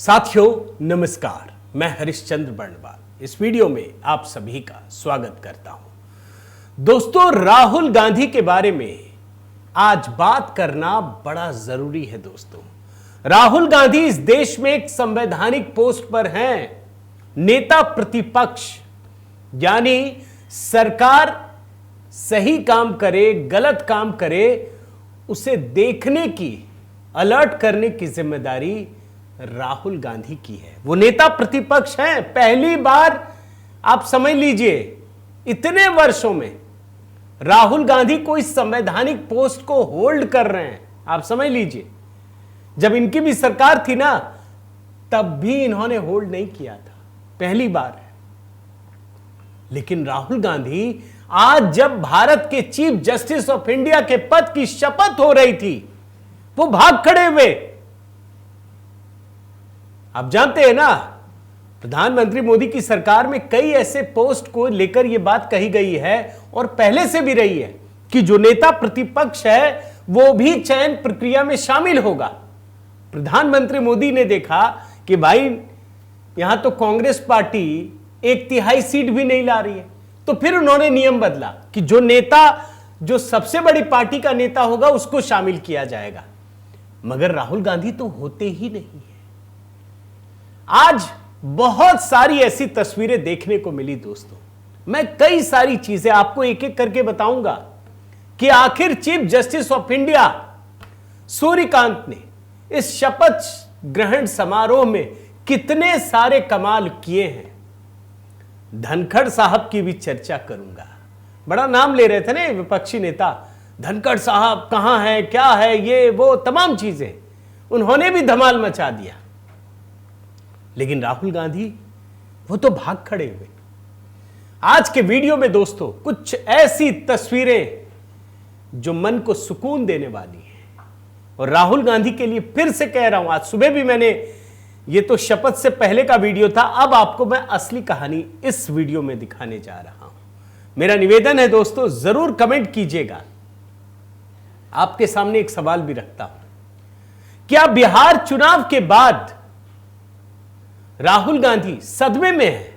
साथियों नमस्कार, मैं हरिश्चंद्र बर्णवाल इस वीडियो में आप सभी का स्वागत करता हूं। दोस्तों, राहुल गांधी के बारे में आज बात करना बड़ा जरूरी है। दोस्तों, राहुल गांधी इस देश में एक संवैधानिक पोस्ट पर हैं, नेता प्रतिपक्ष, यानी सरकार सही काम करे गलत काम करे उसे देखने की, अलर्ट करने की जिम्मेदारी राहुल गांधी की है। वो नेता प्रतिपक्ष हैं। पहली बार आप समझ लीजिए, इतने वर्षों में राहुल गांधी कोई संवैधानिक पोस्ट को होल्ड कर रहे हैं। आप समझ लीजिए, जब इनकी भी सरकार थी ना, तब भी इन्होंने होल्ड नहीं किया था, पहली बार है। लेकिन राहुल गांधी आज जब भारत के चीफ जस्टिस ऑफ इंडिया के पद की शपथ हो रही थी, वो भाग खड़े हुए। आप जानते हैं ना, प्रधानमंत्री मोदी की सरकार में कई ऐसे पोस्ट को लेकर यह बात कही गई है और पहले से भी रही है कि जो नेता प्रतिपक्ष है वो भी चयन प्रक्रिया में शामिल होगा। प्रधानमंत्री मोदी ने देखा कि भाई यहां तो कांग्रेस पार्टी 1/3 सीट भी नहीं ला रही है, तो फिर उन्होंने नियम बदला कि जो नेता, जो सबसे बड़ी पार्टी का नेता होगा उसको शामिल किया जाएगा। मगर राहुल गांधी तो होते ही नहीं है। आज बहुत सारी ऐसी तस्वीरें देखने को मिली। दोस्तों, मैं कई सारी चीजें आपको एक एक करके बताऊंगा कि आखिर chief justice of India Suryakant ने इस शपथ ग्रहण समारोह में कितने सारे कमाल किए हैं। धनखड़ साहब की भी चर्चा करूंगा। बड़ा नाम ले रहे थे ना विपक्षी नेता, धनखड़ साहब कहां है, क्या है, ये वो तमाम चीजें, उन्होंने भी धमाल मचा दिया। लेकिन राहुल गांधी वो तो भाग खड़े हुए। आज के वीडियो में दोस्तों कुछ ऐसी तस्वीरें जो मन को सुकून देने वाली हैं। और राहुल गांधी के लिए फिर से कह रहा हूं, आज सुबह भी मैंने, ये तो शपथ से पहले का वीडियो था, अब आपको मैं असली कहानी इस वीडियो में दिखाने जा रहा हूं। मेरा निवेदन है दोस्तों, जरूर कमेंट कीजिएगा। आपके सामने एक सवाल भी रखता हूं, क्या बिहार चुनाव के बाद राहुल गांधी सदमे में है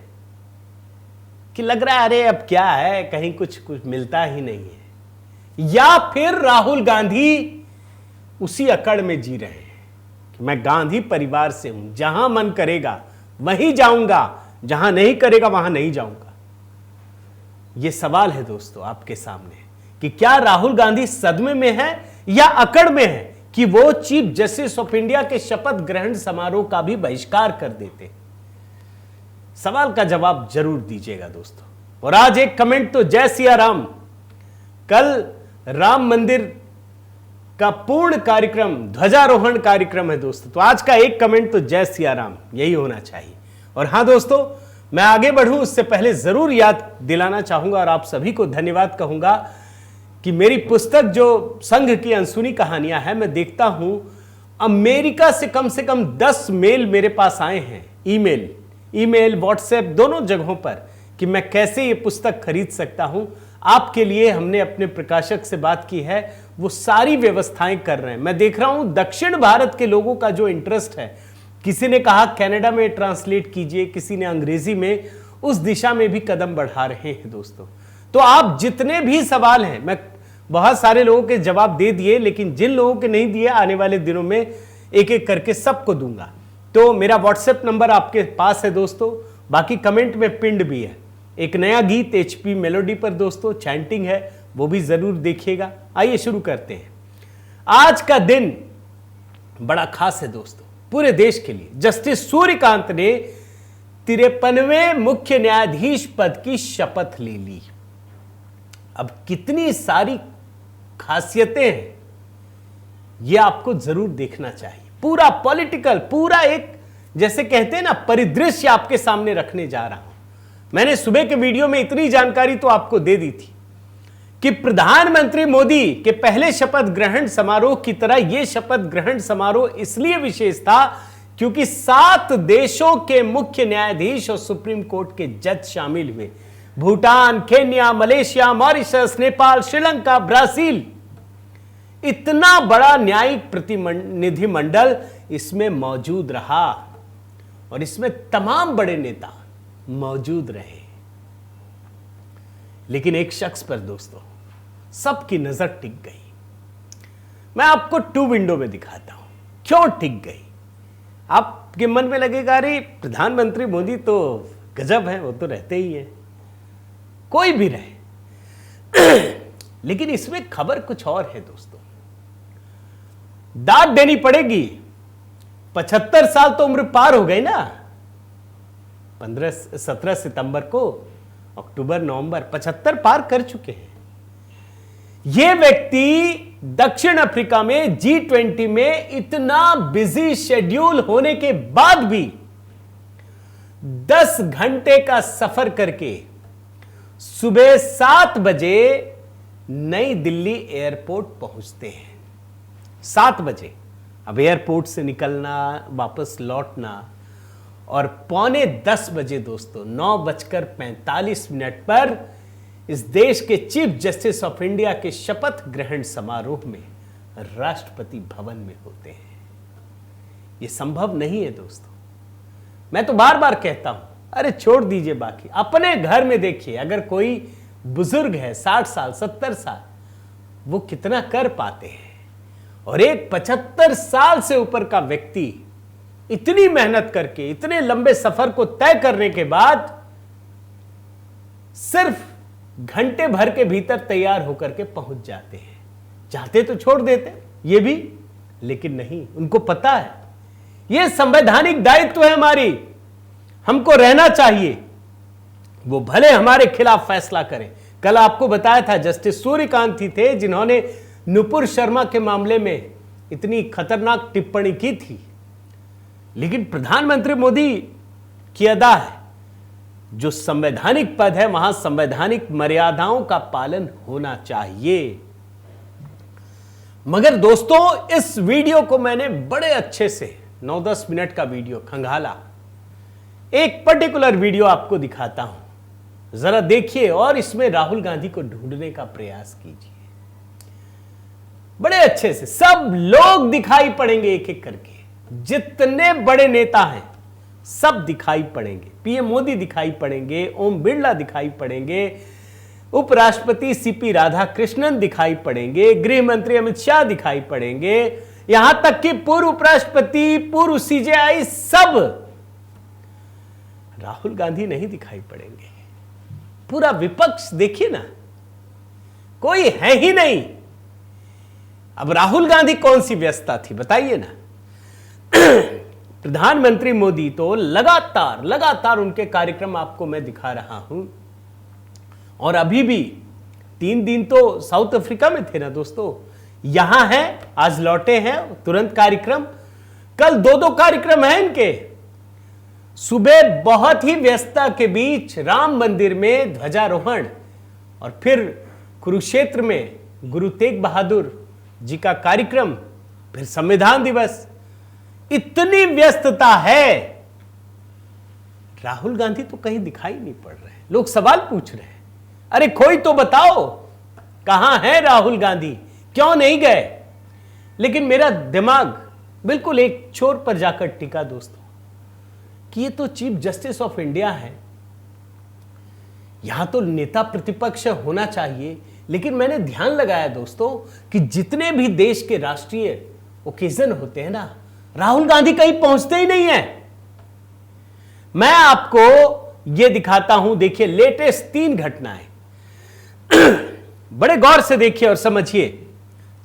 कि लग रहा है अरे अब क्या है, कहीं कुछ मिलता ही नहीं है, या फिर राहुल गांधी उसी अकड़ में जी रहे हैं कि मैं गांधी परिवार से हूं, जहां मन करेगा वहीं जाऊंगा, जहां नहीं करेगा वहां नहीं जाऊंगा। यह सवाल है दोस्तों आपके सामने कि क्या राहुल गांधी सदमे में है या अकड़ में है कि वो चीफ जस्टिस ऑफ इंडिया के शपथ ग्रहण समारोह का भी बहिष्कार कर देते। सवाल का जवाब जरूर दीजिएगा दोस्तों। और आज एक कमेंट तो जय सिया राम। कल राम मंदिर का पूर्ण कार्यक्रम, ध्वजारोहण कार्यक्रम है दोस्तों, तो आज का एक कमेंट तो जय सिया राम, यही होना चाहिए। और हां दोस्तों, मैं आगे बढ़ूं उससे पहले जरूर याद दिलाना चाहूंगा और आप सभी को धन्यवाद कहूंगा कि मेरी पुस्तक जो संघ की अनसुनी कहानियां है, मैं देखता हूं अमेरिका से कम 10 मेल मेरे पास आए हैं, ईमेल व्हाट्सएप दोनों जगहों पर, कि मैं कैसे ये पुस्तक खरीद सकता हूं। आपके लिए हमने अपने प्रकाशक से बात की है, वो सारी व्यवस्थाएं कर रहे हैं। मैं देख रहा हूं दक्षिण भारत के लोगों का जो इंटरेस्ट है, किसी ने कहा कनाडा में ट्रांसलेट कीजिए, किसी ने अंग्रेजी में, उस दिशा में भी कदम बढ़ा रहे हैं दोस्तों। तो आप जितने भी सवाल हैं, मैं बहुत सारे लोगों के जवाब दे दिए, लेकिन जिन लोगों के नहीं दिए आने वाले दिनों में एक एक करके सबको दूंगा। तो मेरा व्हाट्सएप नंबर आपके पास है दोस्तों, बाकी कमेंट में पिंड भी है। एक नया गीत HP मेलोडी पर दोस्तों चैंटिंग है, वो भी जरूर देखिएगा। आइए शुरू करते हैं। आज का दिन बड़ा खास है दोस्तों पूरे देश के लिए। जस्टिस सूर्यकांत ने 53वें मुख्य न्यायाधीश पद की शपथ ले ली। अब कितनी सारी खासियतें हैं, यह आपको जरूर देखना चाहिए। पूरा पॉलिटिकल, पूरा एक जैसे कहते हैं ना परिदृश्य आपके सामने रखने जा रहा हूं। मैंने सुबह के वीडियो में इतनी जानकारी तो आपको दे दी थी कि प्रधानमंत्री मोदी के पहले शपथ ग्रहण समारोह की तरह यह शपथ ग्रहण समारोह इसलिए विशेष था क्योंकि 7 देशों के मुख्य न्यायाधीश और सुप्रीम कोर्ट के जज शामिल हुए। Bhutan, Kenya, Malaysia, Mauritius, Nepal, Sri Lanka, Brazil, इतना बड़ा न्यायिक प्रतिनिधिमंडल इसमें मौजूद रहा। और इसमें तमाम बड़े नेता मौजूद रहे। लेकिन एक शख्स पर दोस्तों सबकी नजर टिक गई। मैं आपको 2 विंडो में दिखाता हूं क्यों टिक गई। आपके मन में लगेगा अरे प्रधानमंत्री मोदी तो गजब है, वो तो रहते ही हैं, कोई भी रहे। लेकिन इसमें खबर कुछ और है दोस्तों। दाद देनी पड़ेगी। 75 साल तो उम्र पार हो गई ना। 17 सितंबर को, अक्टूबर नवंबर 75 पार कर चुके हैं। यह व्यक्ति दक्षिण अफ्रीका में G20 में इतना बिजी शेड्यूल होने के बाद भी 10 घंटे का सफर करके सुबह 7 बजे नई दिल्ली एयरपोर्ट पहुंचते हैं। 7 बजे अब एयरपोर्ट से निकलना, वापस लौटना, और 9:45 बजे दोस्तों 9:45 पर इस देश के चीफ जस्टिस ऑफ इंडिया के शपथ ग्रहण समारोह में राष्ट्रपति भवन में होते हैं। यह संभव नहीं है दोस्तों। मैं तो बार बार कहता हूं, अरे छोड़ दीजिए बाकी, अपने घर में देखिए अगर कोई बुजुर्ग है 60 साल 70 साल, वो कितना कर पाते हैं। और एक 75 साल से ऊपर का व्यक्ति इतनी मेहनत करके इतने लंबे सफर को तय करने के बाद सिर्फ घंटे भर के भीतर तैयार होकर के पहुंच जाते हैं। चाहते तो छोड़ देते ये भी, लेकिन नहीं, उनको पता है यह संवैधानिक दायित्व है हमारी, हमको रहना चाहिए। वो भले हमारे खिलाफ फैसला करें। कल आपको बताया था जस्टिस सूर्यकांत ही थे जिन्होंने नुपुर शर्मा के मामले में इतनी खतरनाक टिप्पणी की थी। लेकिन प्रधानमंत्री मोदी की अदा है, जो संवैधानिक पद है वहां संवैधानिक मर्यादाओं का पालन होना चाहिए। मगर दोस्तों इस वीडियो को मैंने बड़े अच्छे से 9-10 मिनट का वीडियो खंगाला। एक पर्टिकुलर वीडियो आपको दिखाता हूं, जरा देखिए और इसमें राहुल गांधी को ढूंढने का प्रयास कीजिए। बड़े अच्छे से सब लोग दिखाई पड़ेंगे एक एक करके, जितने बड़े नेता हैं सब दिखाई पड़ेंगे। पीएम मोदी दिखाई पड़ेंगे, ओम बिरला दिखाई पड़ेंगे, उपराष्ट्रपति सीपी राधाकृष्णन दिखाई पड़ेंगे, गृह मंत्री अमित शाह दिखाई पड़ेंगे, यहां तक कि पूर्व उपराष्ट्रपति, पूर्व सीजेआई, सब। राहुल गांधी नहीं दिखाई पड़ेंगे। पूरा विपक्ष देखिए ना, कोई है ही नहीं। अब राहुल गांधी कौन सी व्यस्तता थी बताइए ना। प्रधानमंत्री मोदी तो लगातार उनके कार्यक्रम आपको मैं दिखा रहा हूं। और अभी भी 3 दिन तो साउथ अफ्रीका में थे ना दोस्तों, यहां हैं, आज लौटे हैं, तुरंत कार्यक्रम। कल 2 कार्यक्रम हैं इनके। सुबह बहुत ही व्यस्तता के बीच राम मंदिर में ध्वजारोहण, और फिर कुरुक्षेत्र में गुरु तेग बहादुर जी का कार्यक्रम, फिर संविधान दिवस। इतनी व्यस्तता है, राहुल गांधी तो कहीं दिखाई नहीं पड़ रहे। लोग सवाल पूछ रहे हैं, अरे कोई तो बताओ कहां है राहुल गांधी, क्यों नहीं गए। लेकिन मेरा दिमाग बिल्कुल एक छोर पर जाकर टिका दोस्तों कि ये तो चीफ जस्टिस ऑफ इंडिया है, यहां तो नेता प्रतिपक्ष होना चाहिए। लेकिन मैंने ध्यान लगाया दोस्तों कि जितने भी देश के राष्ट्रीय ओकेजन होते हैं ना, राहुल गांधी कहीं पहुंचते ही नहीं है। मैं आपको यह दिखाता हूं, देखिए लेटेस्ट 3 घटनाएं। बड़े गौर से देखिए और समझिए।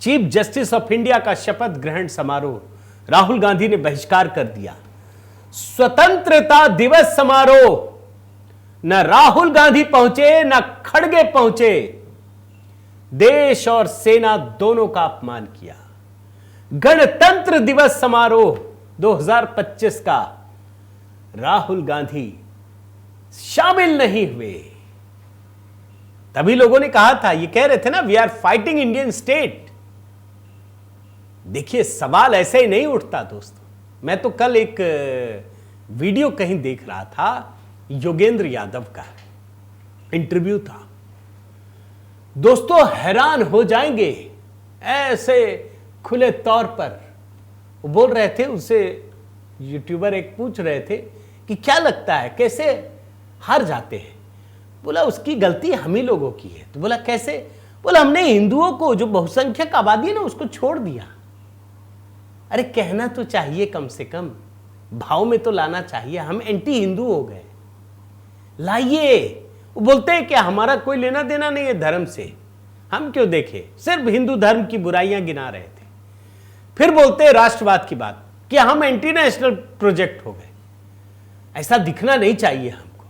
चीफ जस्टिस ऑफ इंडिया का शपथ ग्रहण समारोह राहुल गांधी ने बहिष्कार कर दिया। स्वतंत्रता दिवस समारोह न राहुल गांधी पहुंचे न खड़गे पहुंचे, देश और सेना दोनों का अपमान किया। गणतंत्र दिवस समारोह 2025 का राहुल गांधी शामिल नहीं हुए। तभी लोगों ने कहा था, ये कह रहे थे ना, we are fighting Indian state. देखिए सवाल ऐसे ही नहीं उठता दोस्तों। मैं तो कल एक वीडियो कहीं देख रहा था, योगेंद्र यादव का इंटरव्यू था दोस्तों, हैरान हो जाएंगे। ऐसे खुले तौर पर वो बोल रहे थे, उसे यूट्यूबर एक पूछ रहे थे कि क्या लगता है कैसे हार जाते हैं। बोला उसकी गलती हम ही लोगों की है। तो बोला कैसे? बोला हमने हिंदुओं को, जो बहुसंख्यक आबादी है ना, उसको छोड़ दिया। अरे कहना तो चाहिए, कम से कम भाव में तो लाना चाहिए। हम एंटी हिंदू हो गए, लाइए। वो बोलते हैं क्या हमारा कोई लेना देना नहीं है धर्म से, हम क्यों देखें, सिर्फ हिंदू धर्म की बुराइयां गिना रहे थे। फिर बोलते हैं राष्ट्रवाद की बात कि हम एंटी नेशनल प्रोजेक्ट हो गए। ऐसा दिखना नहीं चाहिए हमको।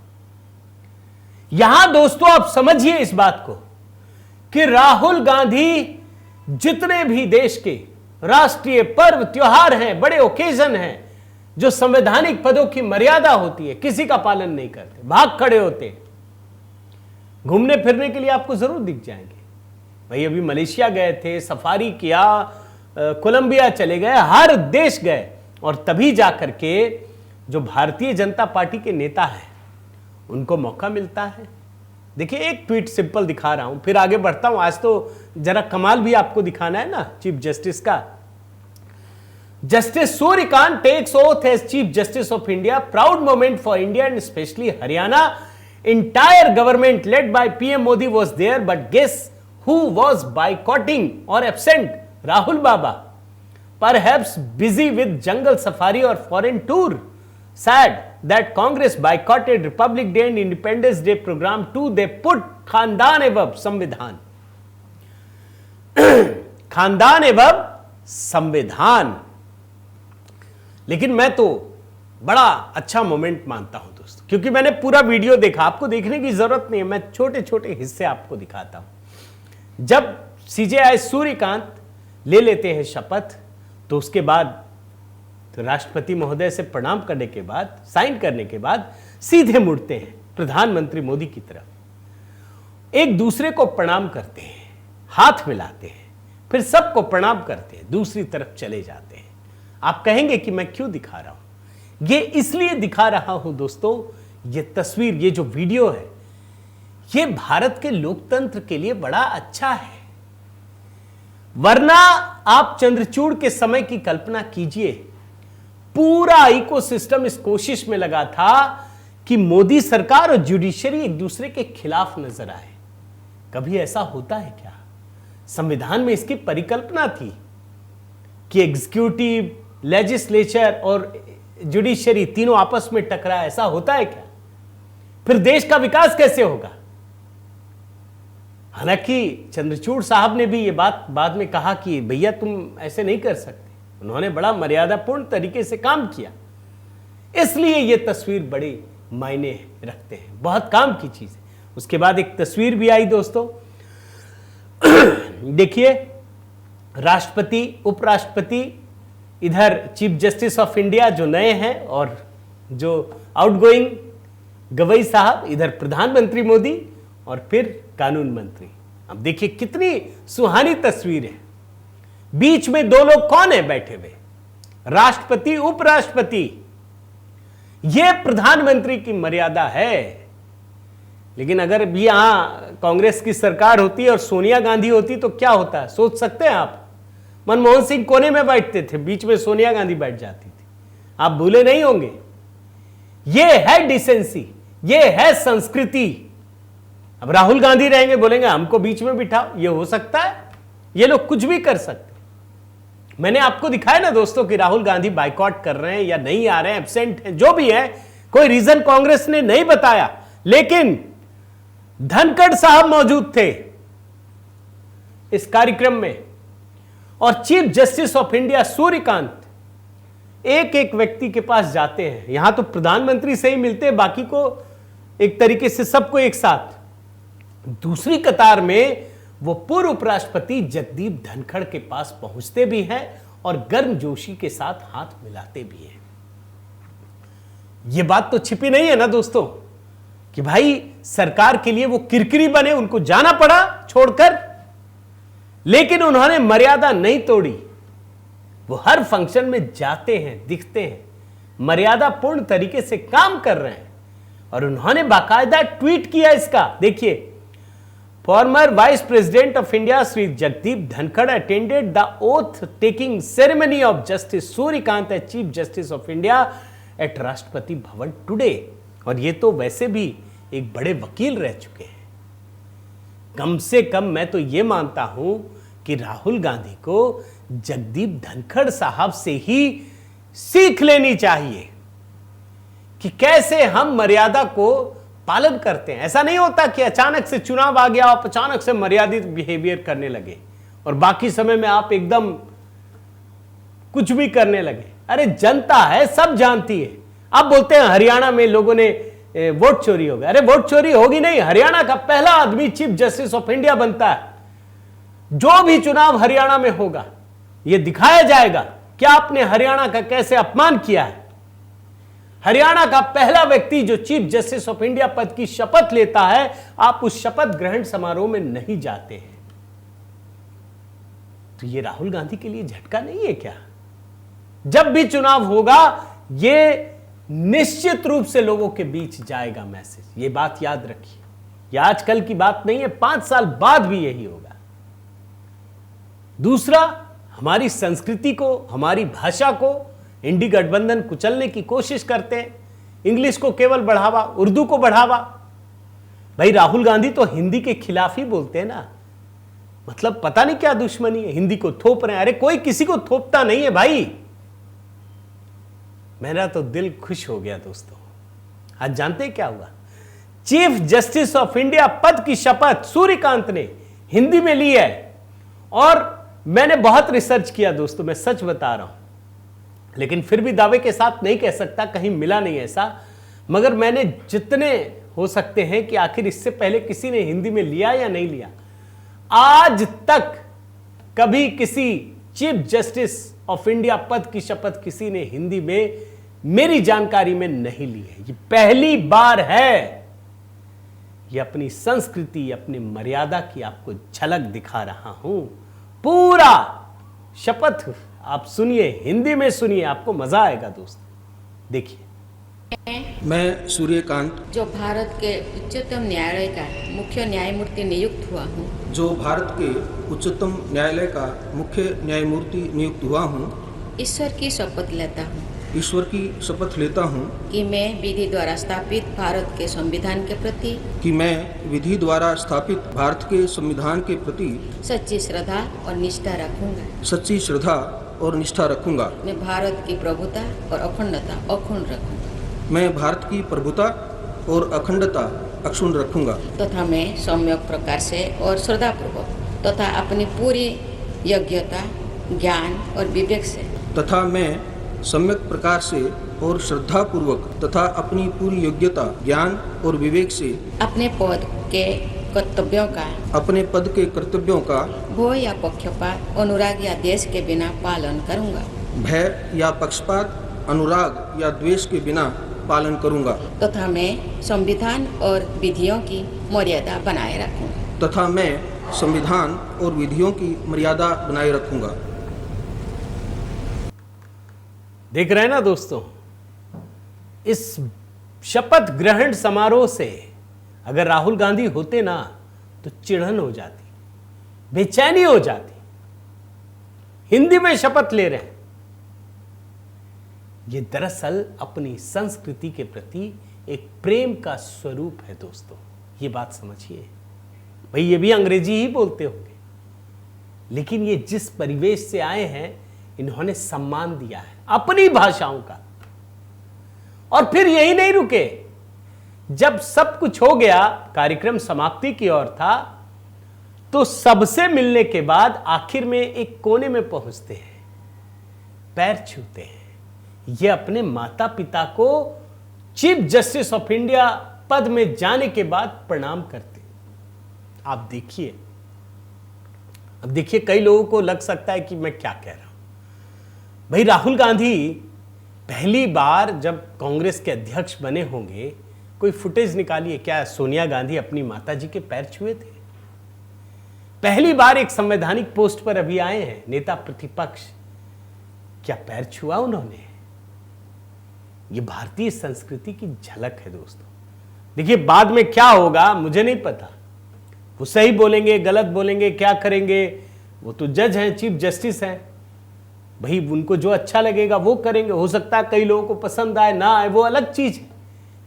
यहां दोस्तों आप समझिए इस बात को कि राहुल गांधी जितने भी देश के राष्ट्रीय पर्व त्योहार हैं, बड़े ओकेजन हैं, जो संवैधानिक पदों की मर्यादा होती है, किसी का पालन नहीं करते, भाग खड़े होते हैं। घूमने फिरने के लिए आपको जरूर दिख जाएंगे। भाई अभी मलेशिया गए थे, सफारी किया, कोलंबिया चले गए, हर देश गए, और तभी जाकर के जो भारतीय जनता पार्टी के नेता हैं उनको मौका मिलता है। देखिए एक ट्वीट सिंपल दिखा रहा हूं, फिर आगे बढ़ता हूं। आज तो जरा कमाल भी आपको दिखाना है ना चीफ जस्टिस का। Justice Suryakant takes oath as chief justice of India, proud moment for India and specially Haryana. Entire government led by PM Modi was there, but guess who was boycotting or absent? Rahul Baba, perhaps busy with jungle safari or foreign tour. Sad that Congress boycotted Republic Day and Independence Day program too. They put खानदान एवं संविधान, खानदान एवं संविधान। लेकिन मैं तो बड़ा अच्छा मोमेंट मानता हूं दोस्तों, क्योंकि मैंने पूरा वीडियो देखा। आपको देखने की जरूरत नहीं है, मैं छोटे छोटे हिस्से आपको दिखाता हूं। जब सीजेआई सूर्यकांत ले लेते हैं शपथ, तो उसके बाद तो राष्ट्रपति महोदय से प्रणाम करने के बाद, साइन करने के बाद सीधे मुड़ते हैं प्रधानमंत्री मोदी की तरफ, एक दूसरे को प्रणाम करते हैं, हाथ मिलाते हैं, फिर सबको प्रणाम करते हैं, दूसरी तरफ चले जाते हैं। आप कहेंगे कि मैं क्यों दिखा रहा हूं? ये इसलिए दिखा रहा हूं दोस्तों, ये तस्वीर, ये जो वीडियो है, ये भारत के लोकतंत्र के लिए बड़ा अच्छा है। वरना आप चंद्रचूड़ के समय की कल्पना कीजिए, पूरा इकोसिस्टम इस कोशिश में लगा था कि मोदी सरकार और जुडिशरी एक दूसरे के खिलाफ नजर आए। कभी ऐसा होता है क्या? संविधान में इसकी परिकल्पना थी कि एग्जीक्यूटिव, लेजिस्लेचर और जुडिशरी तीनों आपस में टकराए। ऐसा होता है क्या? फिर देश का विकास कैसे होगा? हालांकि चंद्रचूड़ साहब ने भी ये बात बाद में कहा कि भैया तुम ऐसे नहीं कर सकते। उन्होंने बड़ा मर्यादापूर्ण तरीके से काम किया, इसलिए ये तस्वीर बड़े मायने रखते हैं, बहुत काम की चीज है। उसके बाद एक तस्वीर भी आई दोस्तों, देखिए राष्ट्रपति, उपराष्ट्रपति, इधर चीफ जस्टिस ऑफ इंडिया जो नए हैं और जो आउटगोइंग गवई साहब, इधर प्रधानमंत्री मोदी और फिर कानून मंत्री। अब देखिए कितनी सुहानी तस्वीर है। बीच में दो लोग कौन है बैठे हुए? राष्ट्रपति, उपराष्ट्रपति। यह प्रधानमंत्री की मर्यादा है। लेकिन अगर भी यहां कांग्रेस की सरकार होती और सोनिया गांधी होती तो क्या होता? सोच सकते हैं आप? मनमोहन सिंह कोने में बैठते थे, बीच में सोनिया गांधी बैठ जाती थी। आप भूले नहीं होंगे। यह है डिसेंसी, यह है संस्कृति। अब राहुल गांधी रहेंगे, बोलेंगे हमको बीच में बिठाओ। यह हो सकता है? ये लोग कुछ भी कर सकते। मैंने आपको दिखाया ना दोस्तों कि राहुल गांधी बाइकॉट कर रहे हैं या नहीं आ रहे हैं, एब्सेंट हैं, जो भी है, कोई रीजन कांग्रेस ने नहीं बताया। लेकिन धनखड़ साहब मौजूद थे इस कार्यक्रम में, और chief justice of India Suryakant एक एक व्यक्ति के पास जाते हैं। यहां तो प्रधानमंत्री से ही मिलते हैं, बाकी को एक तरीके से सबको एक साथ। दूसरी कतार में वो पूर्व उपराष्ट्रपति जगदीप धनखड़ के पास पहुंचते भी हैं और गर्मजोशी के साथ हाथ मिलाते भी हैं। यह बात तो छिपी नहीं है ना दोस्तों कि भाई सरकार के लिए वो किरकिरी बने, उनको जाना पड़ा छोड़कर, लेकिन उन्होंने मर्यादा नहीं तोड़ी। वो हर फंक्शन में जाते हैं, दिखते हैं, मर्यादापूर्ण तरीके से काम कर रहे हैं। और उन्होंने बाकायदा ट्वीट किया इसका। देखिए, Former Vice President of India Sri Jagdeep Dhankad attended the oath-taking ceremony of Justice Suryakant as Chief Justice of India at Rashtrapati Bhavan today. और ये तो वैसे भी एक बड़े वकील रह चुके हैं. कम से कम मैं तो ये मानता हूं कि राहुल गांधी को जगदीप धनखड़ साहब से ही सीख लेनी चाहिए कि कैसे हम मर्यादा को पालन करते हैं. ऐसा नहीं होता कि अचानक से चुनाव आ गया, आप अचानक से मर्यादित बिहेवियर करने लगे और बाकी समय में आप एकदम कुछ भी करने लगे. अरे जनता है, सब जानती है. आप बोलते हैं हरियाणा में लोगों ने वोट चोरी हो गया. अरे वोट चोरी होगी नहीं, हरियाणा का पहला आदमी चीफ जस्टिस ऑफ इंडिया बनता है. जो भी चुनाव हरियाणा में होगा यह दिखाया जाएगा कि आपने हरियाणा का कैसे अपमान किया है. हरियाणा का पहला व्यक्ति जो चीफ जस्टिस ऑफ इंडिया पद की शपथ लेता है, आप उस शपथ ग्रहण समारोह में नहीं जाते हैं. तो यह राहुल गांधी के लिए झटका नहीं है क्या? जब भी चुनाव होगा यह निश्चित रूप से लोगों के बीच जाएगा मैसेज. यह बात याद रखिए. यह आजकल की बात नहीं है, 5 साल बाद भी यही होगा. दूसरा, हमारी संस्कृति को, हमारी भाषा को इंडी गठबंधन कुचलने की कोशिश करते हैं. इंग्लिश को केवल बढ़ावा, उर्दू को बढ़ावा. भाई राहुल गांधी तो हिंदी के खिलाफ ही बोलते हैं ना. मतलब पता नहीं क्या दुश्मनी है, हिंदी को थोप रहे हैं. अरे कोई किसी को थोपता नहीं है भाई. मेरा तो दिल खुश हो गया दोस्तों. आज जानते हैं क्या हुआ? चीफ जस्टिस ऑफ इंडिया पद की शपथ सूर्यकांत ने हिंदी में ली है. और मैंने बहुत रिसर्च किया दोस्तों, मैं सच बता रहा हूं, लेकिन फिर भी दावे के साथ नहीं कह सकता, कहीं मिला नहीं ऐसा. मगर मैंने जितने हो सकते हैं कि आखिर इससे पहले किसी ने हिंदी में लिया या नहीं लिया, आज तक कभी किसी चीफ जस्टिस ऑफ इंडिया पद की शपथ किसी ने हिंदी में मेरी जानकारी में नहीं ली है. ये पहली बार है. ये अपनी संस्कृति, अपनी मर्यादा की आपको झलक दिखा रहा हूं. पूरा शपथ आप सुनिए, हिंदी में सुनिए, आपको मजा आएगा दोस्तों. देखिए. मैं सूर्यकांत, जो भारत के उच्चतम न्यायालय का मुख्य न्यायमूर्ति नियुक्त हुआ हूँ, जो भारत के उच्चतम न्यायालय का मुख्य न्यायमूर्ति नियुक्त हुआ हूँ, ईश्वर की शपथ लेता हूँ ईश्वर की शपथ लेता हूँ कि मैं विधि द्वारा स्थापित भारत के संविधान के प्रति सच्ची श्रद्धा और निष्ठा रखूंगा. मैं भारत की प्रभुता और अखंडता अक्षुण्ण रखूंगा. तथा मैं सम्यक प्रकार से और श्रद्धापूर्वक तथा अपनी पूरी योग्यता, ज्ञान और विवेक से तथा मैं सम्यक प्रकार से और श्रद्धापूर्वक तथा अपनी पूरी योग्यता, ज्ञान और विवेक से अपने पद के कर्तव्यों का भय या पक्षपात, अनुराग या द्वेष के बिना पालन करूंगा. भय या पक्षपात, अनुराग या द्वेष के बिना पालन करूंगा. तथा मैं संविधान और विधियों की मर्यादा बनाए रखूंगा. देख रहे हैं ना दोस्तों, इस शपथ ग्रहण समारोह से अगर राहुल गांधी होते ना तो चिढ़न हो जाती, बेचैनी हो जाती. हिंदी में शपथ ले रहे हैं. ये दरअसल अपनी संस्कृति के प्रति एक प्रेम का स्वरूप है दोस्तों. ये बात समझिए. भाई ये भी अंग्रेजी ही बोलते होंगे, लेकिन ये जिस परिवेश से आए हैं, इन्होंने सम्मान दिया है अपनी भाषाओं का. और फिर यही नहीं रुके. जब सब कुछ हो गया, कार्यक्रम समाप्ति की ओर था, तो सबसे मिलने के बाद आखिर में एक कोने में पहुंचते हैं, पैर छूते हैं. ये अपने माता पिता को चीफ जस्टिस ऑफ इंडिया पद में जाने के बाद प्रणाम करते हैं. आप देखिए. अब देखिए, कई लोगों को लग सकता है कि मैं क्या कह रहा हूं. भाई राहुल गांधी पहली बार जब कांग्रेस के अध्यक्ष बने होंगे, कोई फुटेज निकालिए, क्या सोनिया गांधी अपनी माताजी के पैर छुए थे? पहली बार एक संवैधानिक पोस्ट पर अभी आए हैं नेता प्रतिपक्ष, क्या पैर छुआ उन्होंने? ये भारतीय संस्कृति की झलक है दोस्तों. देखिए बाद में क्या होगा मुझे नहीं पता, वो सही बोलेंगे, गलत बोलेंगे, क्या करेंगे, वो तो जज हैं, चीफ जस्टिस हैं, भाई उनको जो अच्छा लगेगा वो करेंगे। हो सकता है कई लोगों को पसंद आए ना आए, वो अलग चीज है।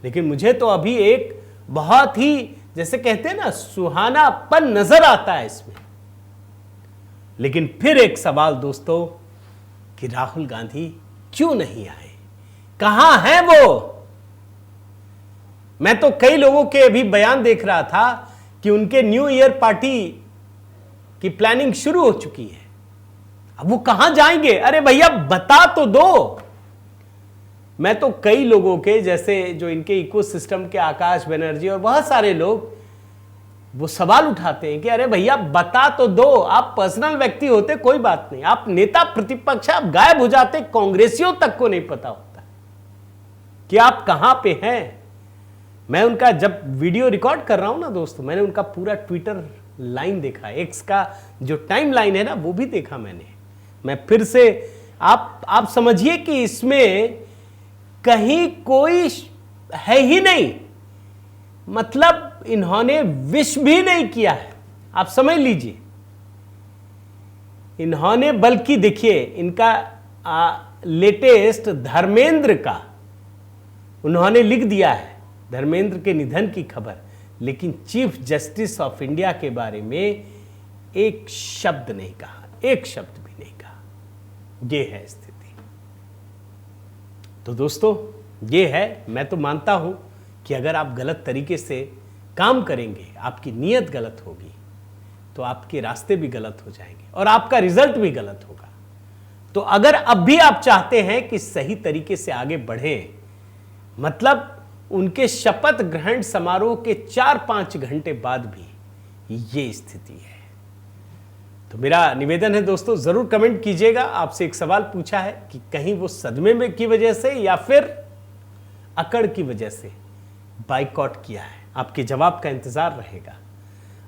लेकिन मुझे तो अभी एक बहुत ही, जैसे कहते हैं ना, सुहानापन नजर आता है इसमें। लेकिन फिर एक सवाल दोस्तों कि राहुल गांधी क्यों नहीं आए, कहां हैं वो? मैं तो कई लोगों के अभी बयान देख रहा था कि उनके न्यू ईयर पार्टी की प्लानिंग शुरू हो चुकी है। अब वो कहां जाएंगे? अरे भैया बता तो दो। मैं तो कई लोगों के, जैसे जो इनके इकोसिस्टम के आकाश बनर्जी और बहुत सारे लोग, वो सवाल उठाते हैं कि अरे भैया बता तो दो। आप पर्सनल व्यक्ति होते कोई बात नहीं, आप नेता प्रतिपक्ष, आप गायब हो जाते, कांग्रेसियों तक को नहीं पता होता कि आप कहां पे हैं। मैं उनका जब वीडियो रिकॉर्ड कर रहा हूं ना दोस्तों, मैंने उनका पूरा ट्विटर लाइन देखा, एक्स का जो टाइम लाइन है ना वो भी देखा मैंने। मैं फिर से आप समझिए कि इसमें कहीं कोई है ही नहीं, मतलब इन्होंने विश भी नहीं किया है, आप समझ लीजिए। इन्होंने बल्कि देखिए इनका लेटेस्ट धर्मेंद्र का उन्होंने लिख दिया है, धर्मेंद्र के निधन की खबर, लेकिन चीफ जस्टिस ऑफ इंडिया के बारे में एक शब्द नहीं कहा, एक शब्द भी नहीं कहा। यह है स्थिति। तो दोस्तों ये है, मैं तो मानता हूं कि अगर आप गलत तरीके से काम करेंगे, आपकी नीयत गलत होगी, तो आपके रास्ते भी गलत हो जाएंगे और आपका रिजल्ट भी गलत होगा। तो अगर अब भी आप चाहते हैं कि सही तरीके से आगे बढ़ें, मतलब उनके शपथ ग्रहण समारोह के 4-5 घंटे बाद भी ये स्थिति है, तो मेरा निवेदन है दोस्तों, जरूर कमेंट कीजिएगा। आपसे एक सवाल पूछा है कि कहीं वो सदमे में की वजह से या फिर अकड़ की वजह से बाइकआउट किया है। आपके जवाब का इंतजार रहेगा।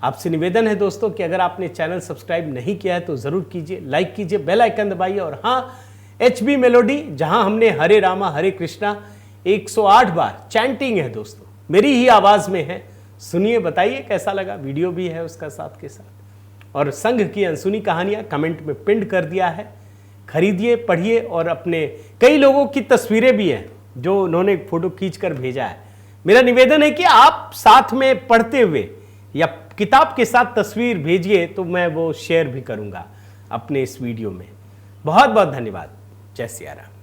आपसे निवेदन है दोस्तों कि अगर आपने चैनल सब्सक्राइब नहीं किया है तो जरूर कीजिए, लाइक कीजिए, बेल आइकन दबाइए। और हाँ, HB मेलोडी, जहां हमने हरे रामा हरे कृष्णा 108 बार चैंटिंग है दोस्तों, मेरी ही आवाज में है, सुनिए, बताइए कैसा लगा। वीडियो भी है उसका साथ के साथ, और संघ की अनसुनी कहानियां कमेंट में पिन कर दिया है, खरीदिए, पढ़िए। और अपने कई लोगों की तस्वीरें भी हैं जो उन्होंने फोटो खींच कर भेजा है। मेरा निवेदन है कि आप साथ में पढ़ते हुए या किताब के साथ तस्वीर भेजिए, तो मैं वो शेयर भी करूंगा अपने इस वीडियो में। बहुत बहुत धन्यवाद। जय सिया राम।